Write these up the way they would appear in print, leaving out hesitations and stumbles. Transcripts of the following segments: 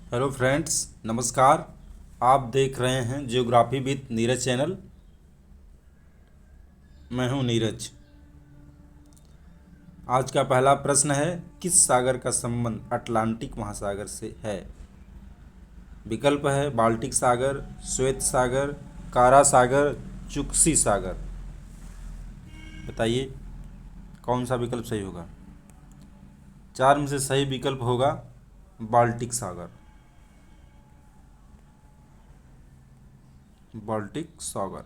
Hello friends, नमस्कार। आप देख रहे हैं जियोग्राफी विद नीरज चैनल। मैं हूं नीरज। आज का पहला प्रश्न है, किस सागर का संबंध अटलांटिक महासागर से है? विकल्प है बाल्टिक सागर, श्वेत सागर, कारा सागर, चुक्सी सागर। बताइए कौन सा विकल्प सही होगा। चार में से सही विकल्प होगा बाल्टिक सागर। बाल्टिक सागर,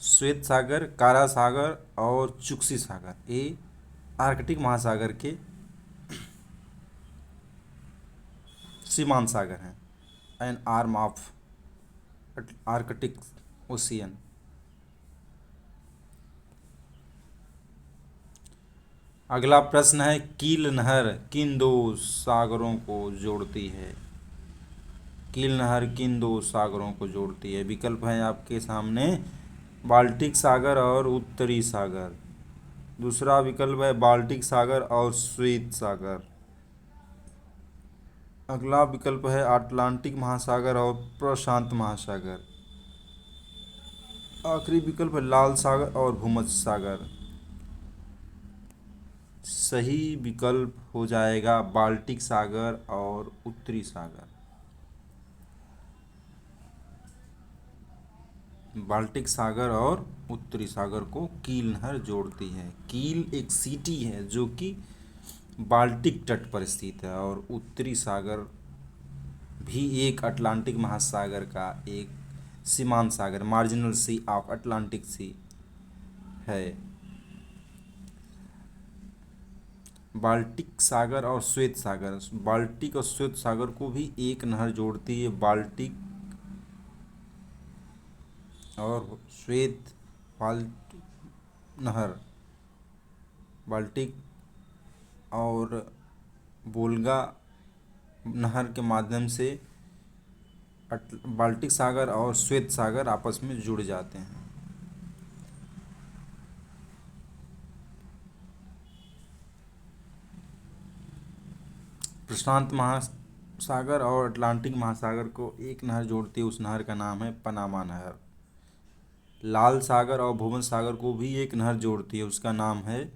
श्वेत सागर, कारा सागर और चुक्सी सागर ये आर्कटिक महासागर के सीमांत सागर हैं। N arm of Arctic ocean. अगला प्रश्न है, कील नहर किन दो सागरों को जोड़ती है? कील नहर किन दो सागरों को जोड़ती है? विकल्प है आपके सामने बाल्टिक सागर और उत्तरी सागर। दूसरा विकल्प है बाल्टिक सागर और श्वेत सागर। अगला विकल्प है अटलांटिक महासागर और प्रशांत महासागर। आखिरी विकल्प है लाल सागर और भूमध्य सागर। सही विकल्प हो जाएगा बाल्टिक सागर और उत्तरी सागर। बाल्टिक सागर और उत्तरी सागर को कील नहर जोड़ती है। कील एक सिटी है जो कि बाल्टिक तट पर स्थित है और उत्तरी सागर भी एक अटलांटिक महासागर का एक सीमांत सागर, marginal sea of Atlantic sea है। बाल्टिक सागर और श्वेत सागर, बाल्टिक और श्वेत सागर को भी एक नहर जोड़ती है। बाल्टिक और श्वेत बाल्टिक नहर बाल्टिक और वोल्गा नहर के माध्यम से बाल्टिक सागर और श्वेत सागर आपस में जुड़ जाते हैं। प्रशांत महासागर और अटलांटिक महासागर को एक नहर जोड़ती है, उस नहर का नाम है पनामा नहर। लाल सागर और भूमध्य सागर को भी एक नहर जोड़ती है, उसका नाम है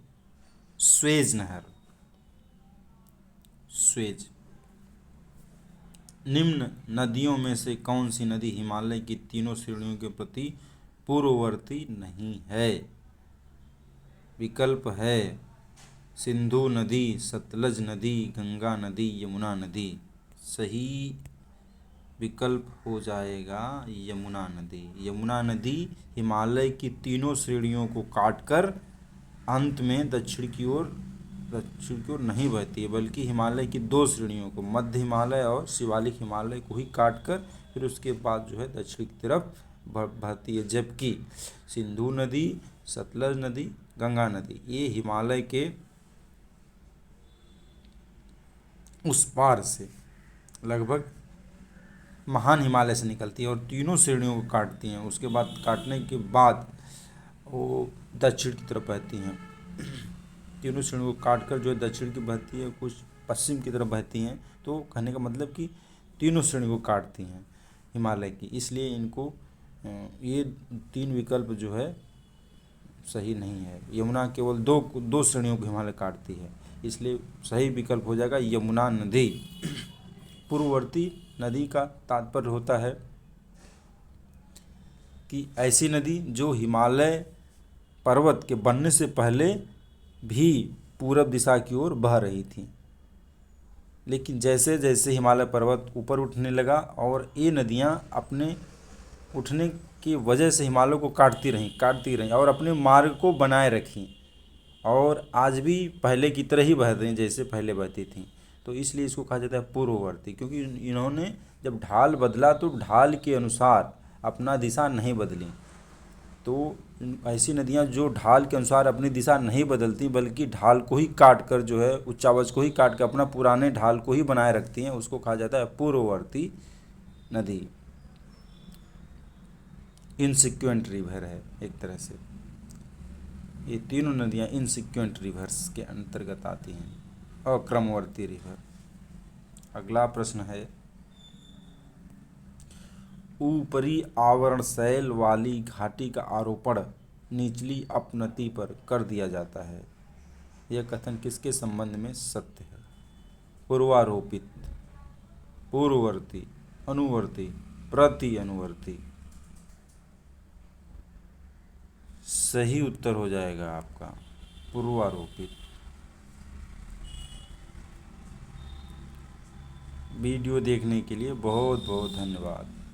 स्वेज नहर। स्वेज। निम्न नदियों में से कौन सी नदी हिमालय की तीनों श्रेणियों के प्रति पूर्ववर्ती नहीं है? विकल्प है सिंधु नदी, सतलज नदी, गंगा नदी, यमुना नदी। सही विकल्प हो जाएगा यमुना नदी। यमुना नदी हिमालय की तीनों श्रेणियों को काटकर अंत में दक्षिण की ओर नहीं बहती है, बल्कि हिमालय की दो श्रेणियों को, मध्य हिमालय और शिवालिक हिमालय को ही काटकर फिर उसके बाद जो है दक्षिण की तरफ बहती है। जबकि सिंधु नदी, सतलज नदी, गंगा नदी ये हिमालय के उस पार से लगभग महान हिमालय से निकलती है और तीनों श्रेणियों को काटती हैं। उसके बाद काटने के बाद वो दक्षिण की तरफ बहती हैं। तीनों श्रेणियों को काटकर जो है दक्षिण की बहती है, कुछ पश्चिम की तरफ बहती हैं। तो कहने का मतलब कि तीनों श्रेणी को काटती हैं हिमालय की, इसलिए इनको ये तीन विकल्प जो है सही नहीं है। यमुना केवल दो दो श्रेणियों को हिमालय काटती है, इसलिए सही विकल्प हो जाएगा यमुना नदी। पूर्ववर्ती नदी का तात्पर्य होता है कि ऐसी नदी जो हिमालय पर्वत के बनने से पहले भी पूरब दिशा की ओर बह रही थी, लेकिन जैसे जैसे हिमालय पर्वत ऊपर उठने लगा और ये नदियाँ अपने उठने की वजह से हिमालय को काटती रहीं और अपने मार्ग को बनाए रखीं और आज भी पहले की तरह ही बह रही हैं जैसे पहले बहती थीं। तो इसलिए इसको कहा जाता है पूर्ववर्ती, क्योंकि इन्होंने जब ढाल बदला तो ढाल के अनुसार अपना दिशा नहीं बदली। तो ऐसी नदियाँ जो ढाल के अनुसार अपनी दिशा नहीं बदलती बल्कि ढाल को ही काट कर जो है उच्चावच को ही काट कर अपना पुराने ढाल को ही बनाए रखती हैं, उसको कहा जाता है पूर्ववर्ती नदी। इनसिक्वेंट रिवर है एक तरह से, ये तीनों नदियाँ इनसिक्वेंट रिवर्स के अंतर्गत आती हैं, अक्रमवर्ती रिवर। अगला प्रश्न है, ऊपरी आवरण शैल वाली घाटी का आरोपण निचली अपनति पर कर दिया जाता है। यह कथन किसके संबंध में सत्य है? पूर्वारोपित, पूर्ववर्ती, अनुवर्ती, प्रति अनुवर्ती। सही उत्तर हो जाएगा आपका पूर्वारोपित। वीडियो देखने के लिए बहुत बहुत धन्यवाद।